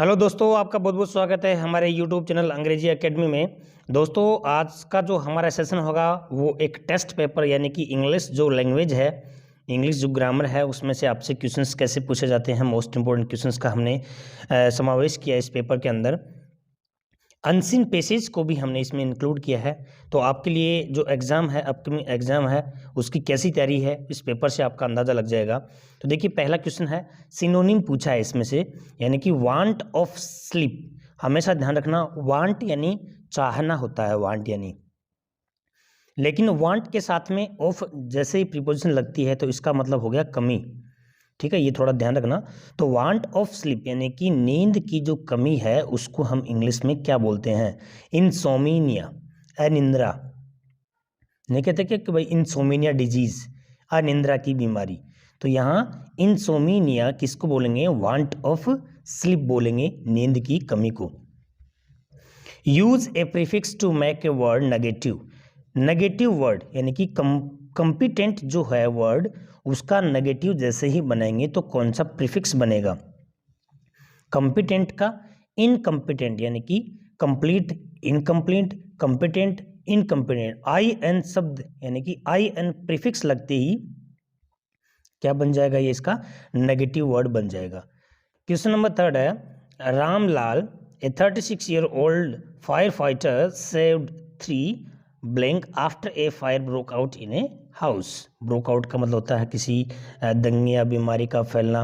Hello दोस्तों, आपका बहुत बहुत स्वागत है हमारे यूट्यूब चैनल अंग्रेजी एकेडमी में। दोस्तों, आज का जो हमारा सेशन होगा वो एक टेस्ट पेपर यानी कि इंग्लिश जो लैंग्वेज है, इंग्लिश जो ग्रामर है, उसमें से आपसे क्वेश्चंस कैसे पूछे जाते हैं, मोस्ट इंपॉर्टेंट क्वेश्चंस का हमने समावेश किया इस पेपर के अंदर। अनसीन पेसेज को भी हमने इसमें इंक्लूड किया है। तो आपके लिए जो एग्ज़ाम है, अपकमिंग एग्ज़ाम है, उसकी कैसी तैयारी है इस पेपर से आपका अंदाज़ा लग जाएगा। तो देखिए, पहला क्वेश्चन है, सिनोनिम पूछा है इसमें से, यानी कि वांट ऑफ स्लीप। हमेशा ध्यान रखना, वांट यानी चाहना होता है, वांट यानी, लेकिन वांट के साथ में ऑफ जैसे ही प्रीपोजिशन लगती है तो इसका मतलब हो गया कमी। ठीक है, ये थोड़ा ध्यान रखना। तो वांट ऑफ स्लीप यानी कि नींद की जो कमी है उसको हम इंग्लिश में क्या बोलते हैं? इंसोमिनिया, अनिंद्रा। नहीं कहते क्या कि भाई इंसोमिनिया डिजीज, अनिंद्रा की बीमारी। तो यहाँ इंसोमिनिया किसको बोलेंगे? वांट ऑफ स्लीप बोलेंगे, नींद की कमी को। Use a prefix to make a word negative. Negative word यानी कि कंपिटेंट जो है वर्ड, उसका नेगेटिव जैसे ही बनाएंगे तो कौन सा प्रीफिक्स बनेगा? कंपिटेंट का इनकम्पिटेंट यानी कि complete, incomplete, competent, incompetent. I N शब्द यानी कि आई एन प्रीफिक्स लगते ही क्या बन जाएगा? ये इसका नेगेटिव वर्ड बन जाएगा। क्वेश्चन नंबर 3 है, रामलाल ए 36 year old fire fighter saved 3 blank after a fire broke out in a house. Broke out का मतलब होता है किसी दंगे या बीमारी का फैलना,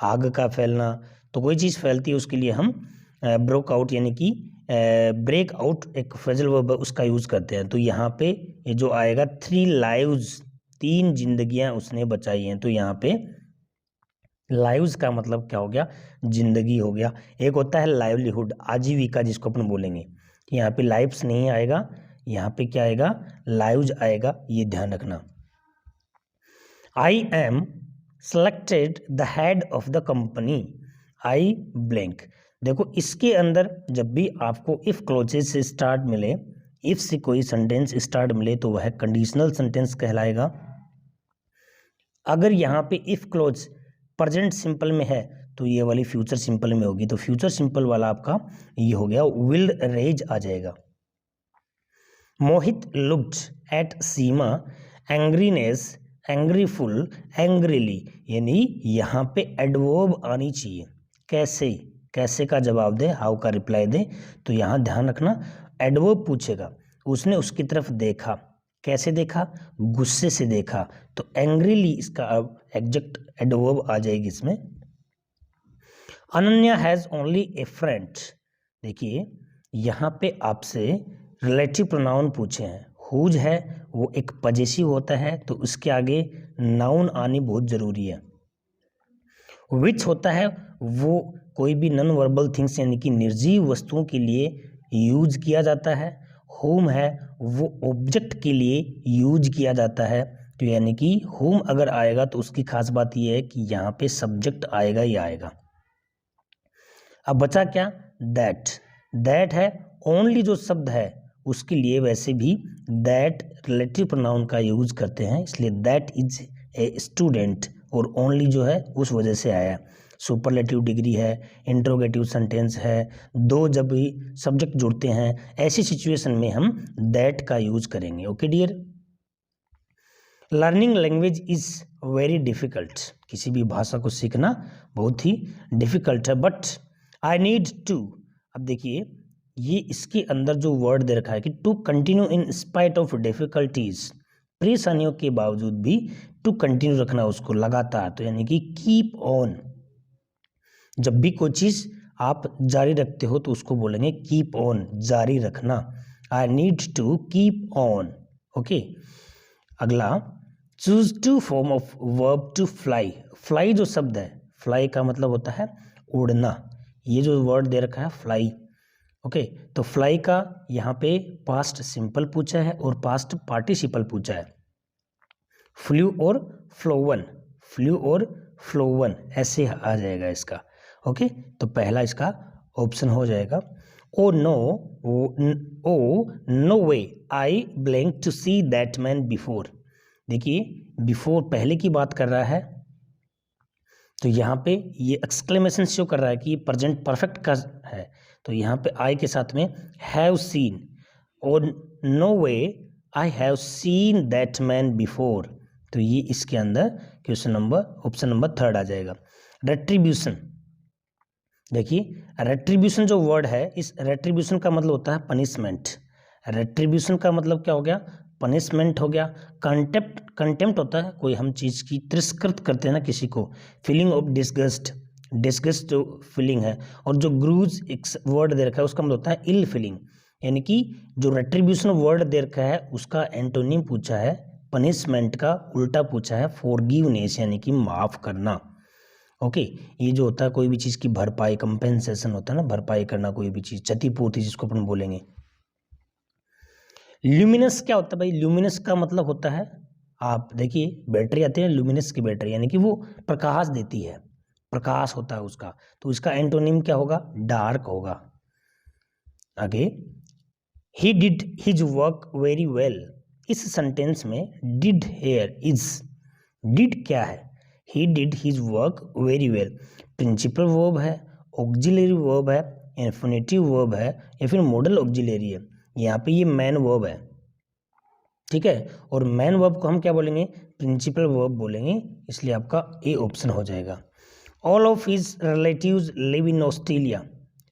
आग का फैलना। तो कोई चीज़ फैलती है उसके लिए हम ब्रोक आउट यानी कि ब्रेक आउट एक फ्रेजल वर्ब उसका यूज़ करते हैं। तो यहाँ पे ये जो आएगा 3 लाइव्स, 3 जिंदगियां उसने बचाई हैं। तो यहाँ पे लाइव्स का मतलब क्या हो गया? जिंदगी हो गया। एक होता है लाइवलीहुड, आजीविका जिसको अपन बोलेंगे। यहाँ पे लाइव्स नहीं आएगा, यहाँ पे क्या आएगा? लाइव्स आएगा, ये ध्यान रखना। I am selected the head of the company, I blank. देखो, इसके अंदर जब भी आपको इफ क्लोजेज से स्टार्ट मिले, इफ से कोई सेंटेंस स्टार्ट मिले तो वह कंडीशनल सेंटेंस कहलाएगा। अगर यहाँ पे इफ क्लोज प्रेजेंट सिंपल में है तो ये वाली फ्यूचर सिंपल में होगी। तो फ्यूचर सिंपल वाला आपका ये हो गया, विल रेज आ जाएगा। Mohit looked at Seema angriness, angriful, angrily. यानी यहाँ पे एडवर्ब आनी चाहिए। कैसे? कैसे का जवाब दे, हाउ का रिप्लाई दे। तो यहाँ ध्यान रखना, एडवर्ब पूछेगा। उसने उसकी तरफ देखा, कैसे देखा? गुस्से से देखा। तो एंग्रीली इसका अब एग्जैक्ट एडवर्ब आ जाएगी इसमें। Ananya has only A friend. देखिए, यहाँ पे आपसे रिलेटिव प्रोनाउन पूछे हैं। हुज है वो एक पजेसिव होता है, तो उसके आगे नाउन आनी बहुत जरूरी है। विच होता है वो कोई भी नॉन वर्बल थिंग्स यानी कि निर्जीव वस्तुओं के लिए यूज किया जाता है। होम है वो ऑब्जेक्ट के लिए यूज किया जाता है। तो यानी कि होम अगर आएगा तो उसकी खास बात यह है कि यहाँ पे सब्जेक्ट आएगा ही आएगा। अब बचा क्या? दैट। दैट है ओनली जो शब्द है उसके लिए वैसे भी दैट रिलेटिव प्रोनाउन का यूज करते हैं, इसलिए दैट इज ए स्टूडेंट, और ओनली जो है उस वजह से आया। सुपरलेटिव डिग्री है, इंट्रोगेटिव सेंटेंस है, दो जब भी सब्जेक्ट जुड़ते हैं ऐसी सिचुएशन में हम दैट का यूज करेंगे। Okay dear, learning language is very difficult. किसी भी भाषा को सीखना बहुत ही डिफिकल्ट है, बट आई नीड टू। अब देखिए, ये इसके अंदर जो वर्ड दे रखा है कि to continue in spite of difficulties, परेशानियों के बावजूद भी टू कंटिन्यू रखना उसको लगातार। तो यानी कि कीप ऑन। जब भी कोई चीज आप जारी रखते हो तो उसको बोलेंगे कीप ऑन, जारी रखना। I need to keep on. Okay, अगला, choose to form of verb to fly. Fly जो शब्द है, फ्लाई का मतलब होता है उड़ना। ये जो वर्ड दे रखा है फ्लाई, ओके, तो फ्लाई का यहाँ पे पास्ट सिंपल पूछा है और पास्ट पार्टिसिपल पूछा है। फ्लू और फ्लोवन, फ्लू और फ्लोवन ऐसे आ जाएगा इसका। ओके, तो पहला इसका ऑप्शन हो जाएगा। Oh no, oh no way I blank to see that man before. देखिए, बिफोर पहले की बात कर रहा है, तो यहाँ पे ये एक्सक्लेमेशन शो कर रहा है कि ये प्रेजेंट परफेक्ट का है। तो यहाँ पे आई के साथ में हैव सीन, और no way I have seen that man before. तो ये इसके अंदर क्वेश्चन नंबर ऑप्शन नंबर 3 आ जाएगा। रेट्रीब्यूशन, देखिए रेट्रीब्यूशन जो वर्ड है, इस रेट्रीब्यूशन का मतलब होता है पनिशमेंट। रेट्रीब्यूशन का मतलब क्या हो गया? पनिशमेंट हो गया। कंटेम्प्ट होता है कोई हम चीज़ की तिरस्कृत करते हैं ना किसी को। फीलिंग ऑफ डिस्गस्ट जो फीलिंग है, और जो ग्रूज एक वर्ड दे रखा है उसका मतलब होता है इल फीलिंग। यानी कि जो रेट्रीब्यूशन वर्ड दे रखा है उसका एंटोनिम पूछा है, पनिशमेंट का उल्टा पूछा है फॉरगिवनेस, यानी कि माफ़ करना। ओके, ये जो होता है कोई भी चीज़ की भरपाई, कंपेंसेशन होता है ना, भरपाई करना कोई भी चीज़, क्षतिपूर्ति जिसको अपन बोलेंगे। ल्यूमिनस क्या होता है भाई? ल्यूमिनस का मतलब होता है, आप देखिए बैटरी आती है ल्यूमिनस की बैटरी, यानी कि वो प्रकाश देती है, प्रकाश होता है उसका। तो इसका एंटोनिम क्या होगा? डार्क होगा। आगे, he did his work very well. इस सेंटेंस में डिड हेयर इज, डिड क्या है? He did his work very well principal verb है, ऑक्सिलरी वर्ब है, इन्फिनेटिव वर्ब है, या फिर मॉडल ऑक्सिलरी है। यहाँ पे ये मैन वर्ब है, ठीक है, और मैन वर्ब को हम क्या बोलेंगे? प्रिंसिपल वर्ब बोलेंगे, इसलिए आपका ए ऑप्शन हो जाएगा। All of his relatives live in Australia.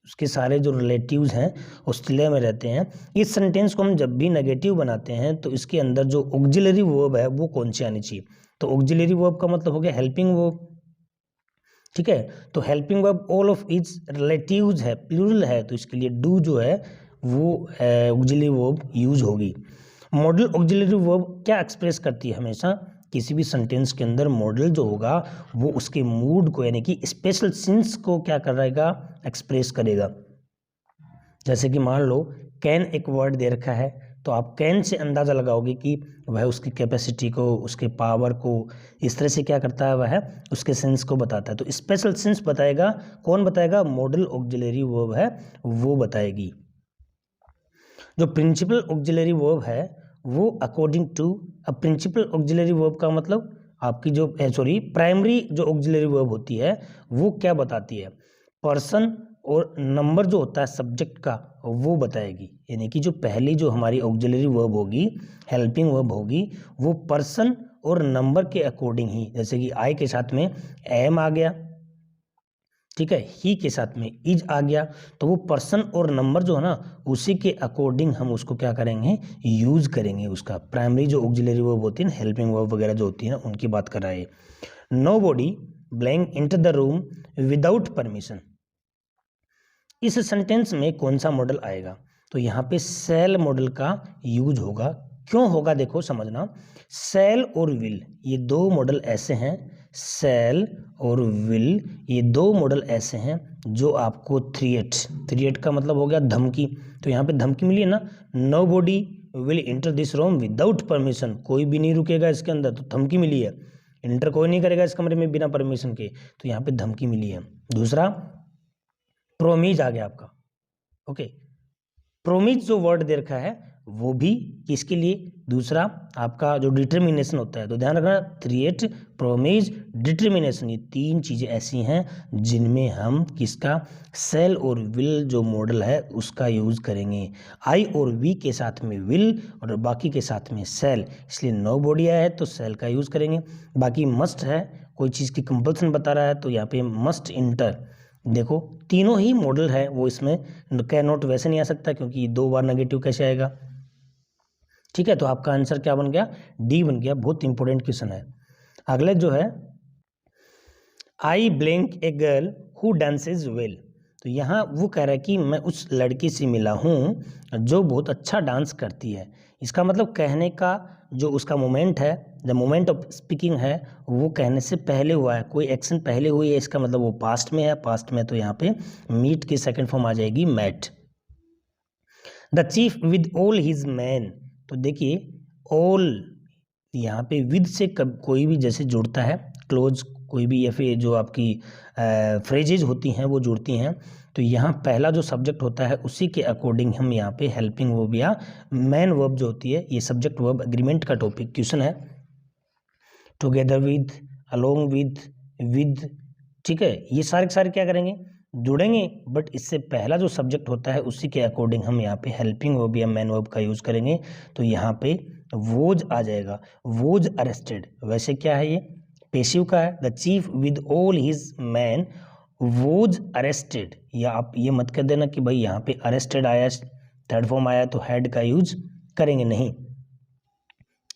उसके सारे जो रिलेटिव्स हैं ऑस्ट्रेलिया में रहते हैं। इस सेंटेंस को हम जब भी नेगेटिव बनाते हैं तो इसके अंदर जो ऑक्सिलरी वर्ब है वो कौन सी आनी चाहिए? तो ऑक्सिलरी वर्ब का मतलब हो गया हेल्पिंग वर्ब, ठीक है। तो helping verb all of his relatives है, प्लूरल है, तो इसके लिए डू जो है वो ऑक्सिलरी वर्ब यूज होगी। मॉडल ऑक्सिलरी वर्ब क्या एक्सप्रेस करती है? हमेशा किसी भी सेंटेंस के अंदर मॉडल जो होगा वो उसके मूड को, यानी कि स्पेशल सीन्स को क्या करेगा? एक्सप्रेस करेगा। जैसे कि मान लो कैन एक वर्ड दे रखा है, तो आप कैन से अंदाज़ा लगाओगे कि वह उसकी कैपेसिटी को, उसके पावर को इस तरह से क्या करता है, वह उसके सेंस को बताता है। तो स्पेशल सेंस बताएगा, कौन बताएगा? मॉडल ऑक्सिलरी वर्ब है वो बताएगी। जो प्रिंसिपल ऑक्सिलरी वर्ब है वो अकॉर्डिंग टू, अब प्रिंसिपल ऑक्सिलरी वर्ब का मतलब आपकी जो प्राइमरी जो ऑक्सिलरी वर्ब होती है वो क्या बताती है? पर्सन और नंबर जो होता है सब्जेक्ट का वो बताएगी। यानी कि जो पहली जो हमारी ऑक्सिलरी वर्ब होगी, हेल्पिंग वर्ब होगी, वो पर्सन और नंबर के अकॉर्डिंग ही, जैसे कि आई के साथ में एम आ गया, ठीक है, ही के साथ में इज आ गया, तो वो पर्सन और नंबर जो है ना उसी के अकॉर्डिंग हम उसको क्या करेंगे? यूज करेंगे। उसका प्राइमरी जो ऑक्सिलरी वर्ब होती है ना, हेल्पिंग वर्ब वगैरह जो होती है ना, उनकी बात कर रहा है। Nobody blank enter the room without permission. इस सेंटेंस में कौन सा मॉडल आएगा? तो यहाँ पे सेल मॉडल का यूज होगा। क्यों होगा देखो समझना, सेल और विल ये दो मॉडल ऐसे हैं, सेल और विल ये दो मॉडल ऐसे हैं जो आपको थ्रेट का मतलब हो गया धमकी। तो यहाँ पे धमकी मिली है ना, nobody will enter this room without permission, कोई भी नहीं रुकेगा इसके अंदर, तो धमकी मिली है। एंटर कोई नहीं करेगा इस कमरे में बिना परमिशन के, तो यहाँ पे धमकी मिली है। दूसरा प्रोमिज आ गया आपका, ओके। प्रोमिज जो वर्ड दे रखा है वो भी किसके लिए? दूसरा आपका जो डिटर्मिनेशन होता है, तो ध्यान रखना थ्रेट, प्रोमिज, डिटर्मिनेशन, ये तीन चीज़ें ऐसी हैं जिनमें हम किसका? सेल और विल जो मॉडल है उसका यूज़ करेंगे। आई और वी के साथ में विल और बाकी के साथ में सेल, इसलिए नोबॉडी आया है तो सेल का यूज़ करेंगे। बाकी मस्ट है, कोई चीज़ की कंपल्सन बता रहा है तो यहाँ पे मस्ट इंटर। देखो तीनों ही मॉडल है वो, इसमें कैन नॉट वैसे नहीं आ सकता क्योंकि दो बार नेगेटिव कैसे आएगा, ठीक है। तो आपका आंसर क्या बन गया? डी बन गया। बहुत इंपॉर्टेंट क्वेश्चन है। अगले जो है आई blank a girl who dances well. तो यहाँ वो कह रहा है कि मैं उस लड़की से मिला हूँ जो बहुत अच्छा डांस करती है। इसका मतलब कहने का जो उसका मोमेंट है, द मोमेंट ऑफ स्पीकिंग है, वो कहने से पहले हुआ है, कोई एक्शन पहले हुई है, इसका मतलब वो पास्ट में है। पास्ट में तो यहाँ पे मीट की सेकंड फॉर्म आ जाएगी मैट। The chief with all his men. तो देखिए ऑल यहाँ पे विद से कब कोई भी जैसे जुड़ता है, क्लोज कोई भी या फिर जो आपकी फ्रेजेज होती हैं वो जुड़ती हैं, तो यहाँ पहला जो सब्जेक्ट होता है उसी के अकॉर्डिंग हम यहाँ पे हेल्पिंग वर्ब या मैन वर्ब जो होती है, ये सब्जेक्ट वर्ब एग्रीमेंट का टॉपिक क्वेश्चन है। टुगेदर विद, अलोंग विद ठीक है, ये सारे के सारे क्या करेंगे, जुड़ेंगे, बट इससे पहला जो सब्जेक्ट होता है उसी के अकॉर्डिंग हम यहाँ पे हेल्पिंग वर्ब या मैन वर्ब का यूज करेंगे। तो यहाँ पे वोज आ जाएगा, वोज अरेस्टेड। वैसे क्या है, ये पेसिव का है, the chief with all his men was arrested. या आप ये मत कर देना कि भाई यहाँ पे अरेस्टेड आया, थर्ड फॉर्म आया तो हेड का यूज करेंगे, नहीं,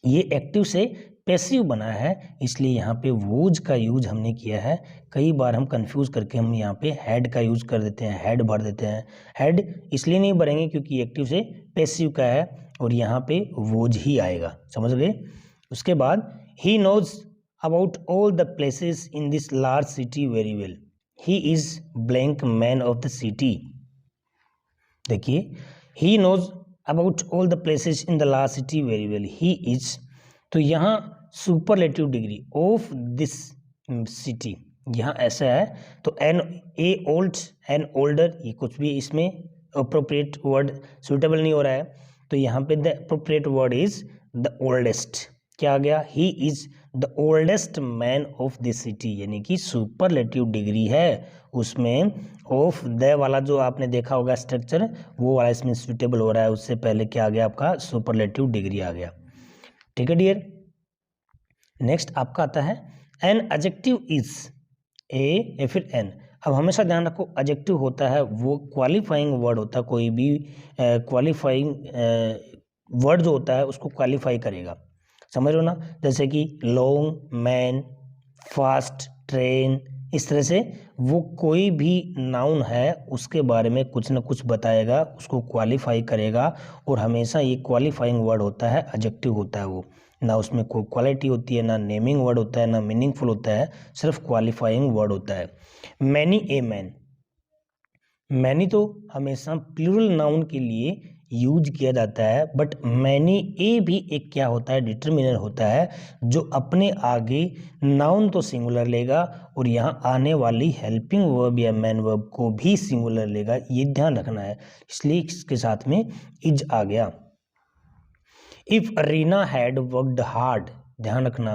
ये एक्टिव से पैसिव बना है, इसलिए यहाँ पे वोज का यूज हमने किया है। कई बार हम कंफ्यूज करके हम यहाँ पे हेड का यूज कर देते हैं, हेड भर देते हैं। हेड इसलिए नहीं भरेंगे क्योंकि एक्टिव से पैसिव का है और यहाँ पे वोज ही आएगा, समझ गए। उसके बाद he knows about all the places in this large city very well, he is blank man of the city. देखिए, he knows about all the places in the large city very well, he is, तो यहाँ superlative degree of this city, यहाँ ऐसा है तो an a old an older, ये कुछ भी इसमें अप्रोप्रिएट वर्ड सुटेबल नहीं हो रहा है, तो यहाँ पे the appropriate word is the oldest. क्या आ गया, he is the oldest man of this city, यानी कि सुपरलेटिव डिग्री है उसमें। ऑफ द वाला जो आपने देखा होगा स्ट्रक्चर, वो वाला इसमें सुटेबल हो रहा है, उससे पहले क्या आ गया आपका, सुपरलेटिव डिग्री आ गया। ठीक है डियर। नेक्स्ट आपका आता है एन एडजेक्टिव इज ए या फिर एन। अब हमेशा ध्यान रखो, एडजेक्टिव होता है वो क्वालिफाइंग वर्ड होता है, कोई भी क्वालिफाइंग वर्ड जो होता है उसको क्वालिफाई करेगा, समझ लो ना। जैसे कि लॉन्ग, मैन, फास्ट, ट्रेन, इस तरह से वो कोई भी नाउन है उसके बारे में कुछ ना कुछ बताएगा, उसको क्वालिफाई करेगा। और हमेशा ये क्वालिफाइंग वर्ड होता है, एडजेक्टिव होता है वो, ना उसमें कोई क्वालिटी होती है, ना नेमिंग वर्ड होता है, ना मीनिंगफुल होता है, सिर्फ क्वालिफाइंग वर्ड होता है। मैनी ए मैन, मैनी तो हमेशा प्लूरल नाउन के लिए यूज किया जाता है, बट मैनी ए भी एक क्या होता है, डिटर्मिनर होता है, जो अपने आगे नाउन तो सिंगुलर लेगा और यहाँ आने वाली हेल्पिंग वर्ब या मैन वर्ब को भी सिंगुलर लेगा, ये ध्यान रखना है, इसलिए इसके साथ में इज आ गया। If Reena had worked hard, ध्यान रखना,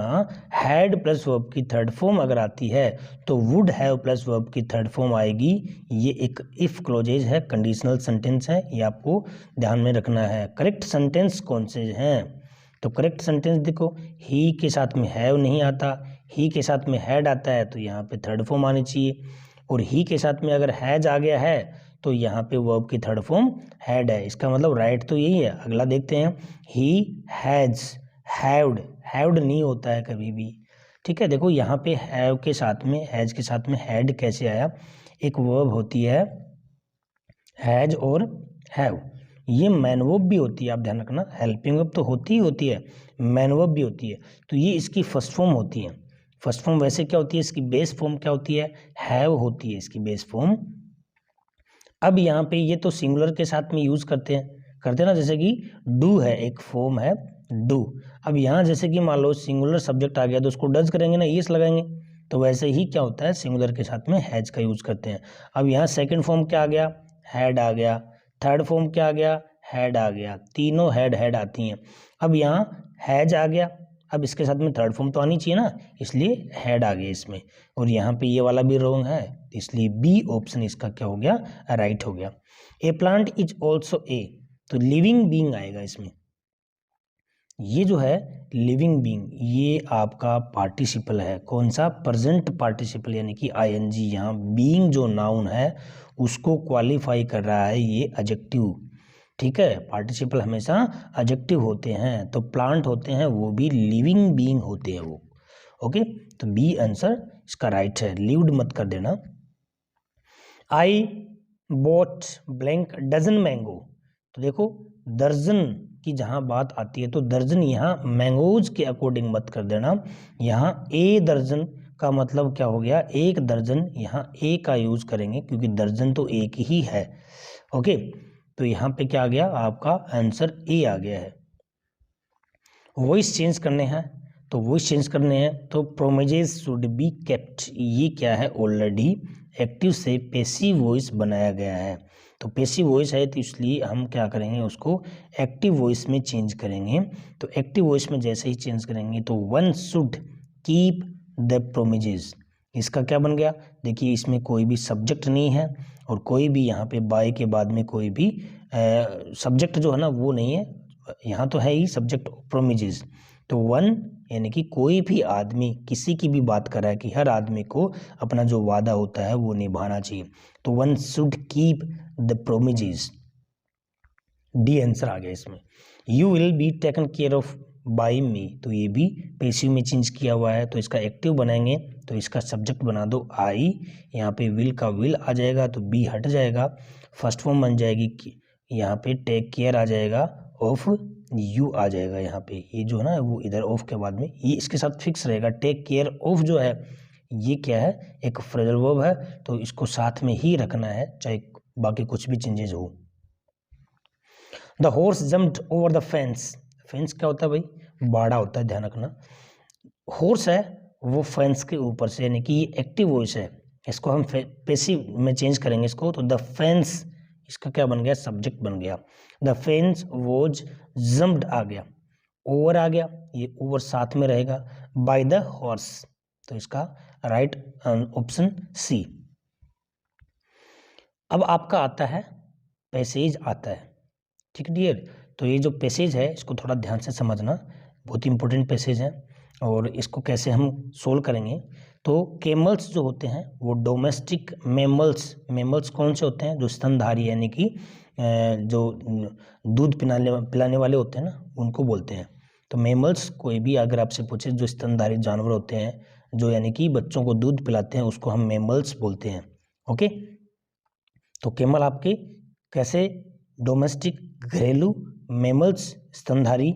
हैड प्लस वर्ब की थर्ड फॉर्म अगर आती है तो वुड हैव प्लस वर्ब की थर्ड फॉर्म आएगी। ये एक इफ क्लोजेज है, कंडीशनल सेंटेंस है, ये आपको ध्यान में रखना है। करेक्ट सेंटेंस कौन से हैं, तो करेक्ट सेंटेंस देखो, ही के साथ में हैव नहीं आता, ही के साथ में हैड आता है तो यहाँ पे थर्ड फॉर्म आनी चाहिए, और ही के साथ में अगर हैज आ गया है तो यहाँ पे वर्ब की थर्ड फॉर्म हैड है, इसका मतलब राइट तो यही है। अगला देखते हैं, ही हैज, हैव्ड, हैव्ड नहीं होता है कभी भी, ठीक है। देखो यहाँ पे हैव के साथ में, हैज के साथ में हैड कैसे आया, एक वर्ब होती है हैज और हैव, ये मैन वर्ब भी होती है, आप ध्यान रखना, हेल्पिंग वर्ब तो होती ही होती है, मैन वर्ब भी होती है, तो ये इसकी फर्स्ट फॉर्म होती है। फर्स्ट फॉर्म वैसे क्या होती है, इसकी बेस फॉर्म क्या होती है, हैव होती है इसकी बेस फॉर्म। अब यहाँ पे ये तो सिंगुलर के साथ में यूज करते हैं ना, जैसे कि डू है, एक फॉर्म है डू। अब यहाँ जैसे कि मान लो सिंगुलर सब्जेक्ट आ गया तो उसको डज करेंगे ना, यस लगाएंगे, तो वैसे ही क्या होता है, सिंगुलर के साथ में हैज का यूज करते हैं। अब यहाँ सेकंड फॉर्म क्या आ गया, हैड आ गया, थर्ड फॉर्म क्या आ गया, हैड आ गया, तीनों हैड आती हैं। अब यहाँ हैज आ गया, अब इसके साथ में थर्ड फॉर्म तो आनी चाहिए ना, इसलिए हैड आ गया इसमें, और यहाँ पे ये वाला भी रॉन्ग है, इसलिए बी ऑप्शन इसका क्या हो गया, राइट हो गया। ए प्लांट इज ऑल्सो ए, तो लिविंग बीइंग आएगा इसमें। ये जो है लिविंग बीइंग, ये आपका पार्टिसिपल है, कौन सा, प्रेजेंट पार्टिसिपल, यानी कि आईएनजी। यहाँ बीइंग जो नाउन है उसको क्वालिफाई कर रहा है ये एडजेक्टिव, ठीक है। पार्टिसिपल हमेशा एडजेक्टिव होते हैं, तो प्लांट होते हैं वो भी लिविंग बीइंग होते हैं वो, ओके। तो बी आंसर इसका राइट है, लिव्ड मत कर देना। I bought blank dozen mango, तो देखो दर्जन की जहाँ बात आती है तो दर्जन यहाँ मैंगोज के अकॉर्डिंग मत कर देना, यहाँ ए दर्जन का मतलब क्या हो गया, एक दर्जन, यहाँ ए का यूज करेंगे क्योंकि दर्जन तो एक ही है, ओके। तो यहाँ पे क्या आ गया, आपका आंसर ए आ गया है। वॉइस चेंज करने हैं, तो वॉइस चेंज करने हैं तो प्रोमिजेस शुड बी केप्ट, ये क्या है, ऑलरेडी एक्टिव से पैसिव वॉइस बनाया गया है, तो पैसिव वॉइस है तो इसलिए हम क्या करेंगे, उसको एक्टिव वॉइस में चेंज करेंगे। तो एक्टिव वॉइस में जैसे ही चेंज करेंगे तो वन शुड कीप द प्रोमिजेस, इसका क्या बन गया, देखिए इसमें कोई भी सब्जेक्ट नहीं है और कोई भी यहाँ पे बाय के बाद में कोई भी सब्जेक्ट जो है ना वो नहीं है, यहाँ तो है ही सब्जेक्ट प्रोमिजेस। तो वन यानी कि कोई भी आदमी किसी की भी बात कर रहा है कि हर आदमी को अपना जो वादा होता है वो निभाना चाहिए, तो one should keep the promises. D answer आ गया इसमें। You will be taken care of by me, तो ये भी पैसिव में चेंज किया हुआ है, तो इसका एक्टिव बनाएंगे तो इसका सब्जेक्ट बना दो आई, यहाँ पे विल का विल आ जाएगा तो बी हट जाएगा, फर्स्ट फॉर्म बन जाएगी, यहाँ पे टेक केयर आ जाएगा, ऑफ यू आ जाएगा, यहाँ पे ये जो है ना वो इधर ऑफ के बाद में ये इसके साथ फिक्स रहेगा। टेक केयर ऑफ जो है ये क्या है, एक फ्रेजल वर्ब है, तो इसको साथ में ही रखना है चाहे बाकी कुछ भी चेंजेस हो। The horse jumped over the fence, fence क्या होता है भाई, बाड़ा होता है, ध्यान रखना। हॉर्स है वो फेंस के ऊपर से, यानी कि ये एक्टिव वॉइस है, इसको हम पैसिव में चेंज करेंगे इसको, तो द फेंस इसका क्या बन गया, सब्जेक्ट बन गया। द फेंस वॉज जम्प्ड आ गया, ओवर आ गया, ये ओवर साथ में रहेगा, बाय द हॉर्स, तो इसका राइट ऑप्शन सी। अब आपका आता है पैसेज आता है, ठीक डियर। तो ये जो पैसेज है इसको थोड़ा ध्यान से समझना, बहुत इंपॉर्टेंट पैसेज है और इसको कैसे हम सोल्व करेंगे। तो केमल्स जो होते हैं वो डोमेस्टिक मेमल्स, मेमल्स कौन से होते हैं, जो स्तनधारी यानी कि जो दूध पिलाने वाले होते हैं ना उनको बोलते हैं। तो मेमल्स कोई भी अगर आपसे पूछे जो स्तनधारी जानवर होते हैं, जो यानी कि बच्चों को दूध पिलाते हैं, उसको हम मेमल्स बोलते हैं। ओके, तो केमल आपके कैसे डोमेस्टिक घरेलू मेमल्स स्तनधारी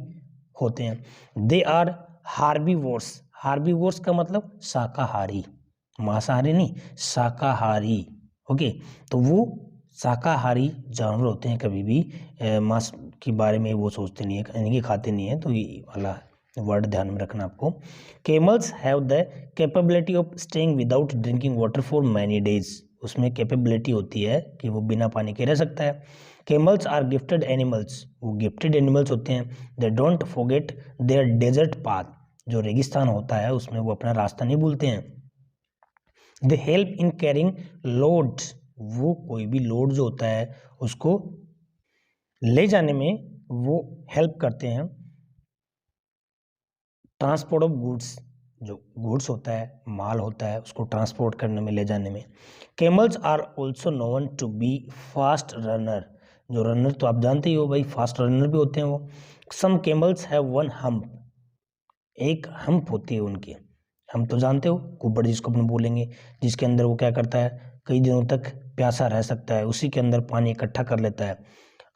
होते हैं। दे आर हार्बीवोर्स, हार्बीवोर्स का मतलब शाकाहारी, मांसाहारी नहीं शाकाहारी। ओके, तो वो शाकाहारी जानवर होते हैं, कभी भी मांस के बारे में वो सोचते नहीं है, यानी कि खाते नहीं है, तो ये वाला वर्ड ध्यान में रखना आपको। Camels have the capability of staying without drinking water for many days, उसमें कैपेबिलिटी होती है कि वो बिना पानी के रह सकता है। केमल्स आर गिफ्टेड एनिमल्स, वो गिफ्टेड एनिमल्स होते हैं। They don't forget their desert path, जो रेगिस्तान होता है उसमें वो अपना रास्ता नहीं भूलते हैं। They help in carrying load, वो कोई भी लोड जो होता है उसको ले जाने में वो हेल्प करते हैं। ट्रांसपोर्ट ऑफ गुड्स, जो गुड्स होता है माल होता है उसको ट्रांसपोर्ट करने में ले जाने में। Camels are also known to be fast runner, जो रनर तो आप जानते ही हो भाई, फास्ट रनर भी होते हैं वो। सम केमल्स हैव वन हम्प, एक हम्प होती है उनकी, हम तो जानते हो कुब्बड़ जिसको अपन बोलेंगे, जिसके अंदर वो क्या करता है कई दिनों तक प्यासा रह सकता है, उसी के अंदर पानी इकट्ठा कर लेता है।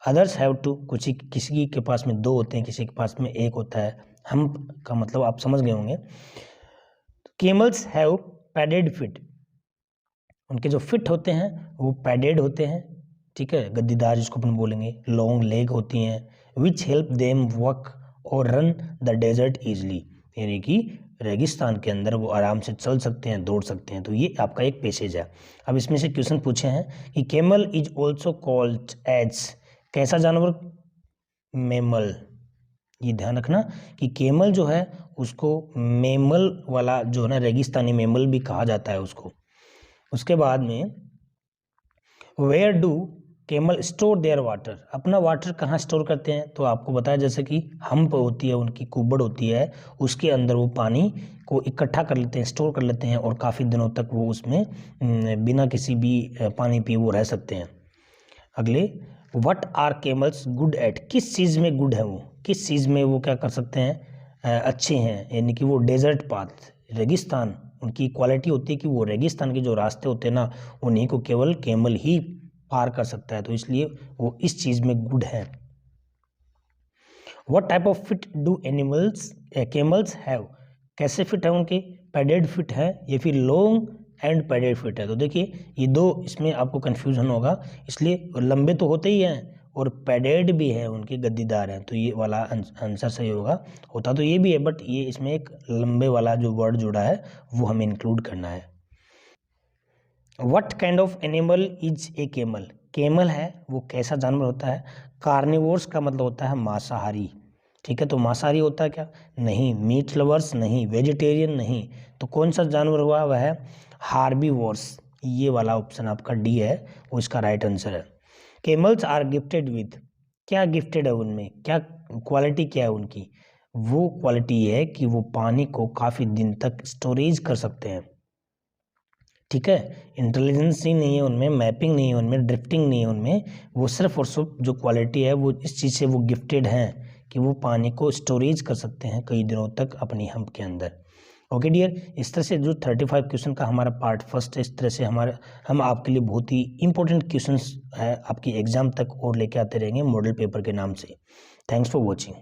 अदर्स हैव टू, कुछ किसी के पास में दो होते हैं, किसी के पास में एक होता है। हम्प का मतलब आप समझ गए होंगे। केमल्स हैव पैडेड फिट, उनके जो फिट होते हैं वो पैडेड होते हैं, ठीक है, गद्दीदार जिसको अपन बोलेंगे। लॉन्ग लेग होती हैं, विच हेल्प देम वॉक और रन द डेजर्ट ईजली, यानी कि रेगिस्तान के अंदर वो आराम से चल सकते हैं, दौड़ सकते हैं। तो ये आपका एक पैसेज है। अब इसमें से क्वेश्चन पूछे हैं कि camel is also called as, कैसा जानवर, मेमल। ये ध्यान रखना कि केमल जो है उसको मेमल वाला जो है ना रेगिस्तानी मेमल भी कहा जाता है उसको। उसके बाद में where do camel store their water, अपना वाटर कहाँ स्टोर करते हैं, तो आपको बताया जैसे कि हम्प होती है उनकी, कुब्बड़ होती है, उसके अंदर वो पानी को इकट्ठा कर लेते हैं, स्टोर कर लेते हैं और काफ़ी दिनों तक वो उसमें बिना किसी भी पानी पिए वो रह सकते हैं। अगले, व्हाट आर केमल्स गुड एट, किस चीज़ में गुड है वो, किस चीज़ में वो क्या कर सकते हैं अच्छे हैं, यानी कि वो डेजर्ट पाथ, रेगिस्तान, उनकी क्वालिटी होती है कि वो रेगिस्तान के जो रास्ते होते हैं ना उन्हीं को केवल केमल ही पार कर सकता है, तो इसलिए वो इस चीज़ में गुड है। What type of fit do animals camels have, कैसे फिट है उनके, पैडेड फिट है या फिर लॉन्ग एंड पैडेड फिट है। तो देखिए ये दो इसमें आपको कन्फ्यूजन होगा, इसलिए लंबे तो होते ही हैं और पैडेड भी है उनके, गद्दीदार हैं, तो ये वाला आंसर सही होगा। होता तो ये भी है बट ये इसमें एक लंबे वाला जो वर्ड जुड़ा है वो हमें इंक्लूड करना है। What kind of animal is a camel, camel है वो कैसा जानवर होता है। कार्निवोर्स का मतलब होता है मांसाहारी, ठीक है, तो मांसाहारी होता है क्या, नहीं। मीट लवर्स नहीं, वेजिटेरियन नहीं, तो कौन सा जानवर हुआ, वह है हार्बीवोर्स, ये वाला ऑप्शन आपका डी है वो इसका राइट आंसर है। कैमल्स आर गिफ्टेड विद, क्या गिफ्टेड है उनमें, क्या क्वालिटी क्या है उनकी, वो क्वालिटी ये है कि वो पानी को काफ़ी दिन तक स्टोरेज कर सकते हैं। ठीक है, इंटेलिजेंस ही नहीं है उनमें, मैपिंग नहीं है उनमें, ड्रिफ्टिंग नहीं है उनमें, वो सिर्फ और सिर्फ जो क्वालिटी है वो इस चीज़ से वो गिफ्टेड हैं कि वो पानी को स्टोरेज कर सकते हैं कई दिनों तक अपनी हम्प के अंदर। ओके डियर, इस तरह से जो 35 क्वेश्चन का हमारा पार्ट फर्स्ट है, इस तरह से हम आपके लिए बहुत ही इंपॉर्टेंट क्वेश्चंस है आपकी एग्जाम तक और लेके आते रहेंगे मॉडल पेपर के नाम से। Thanks for watching.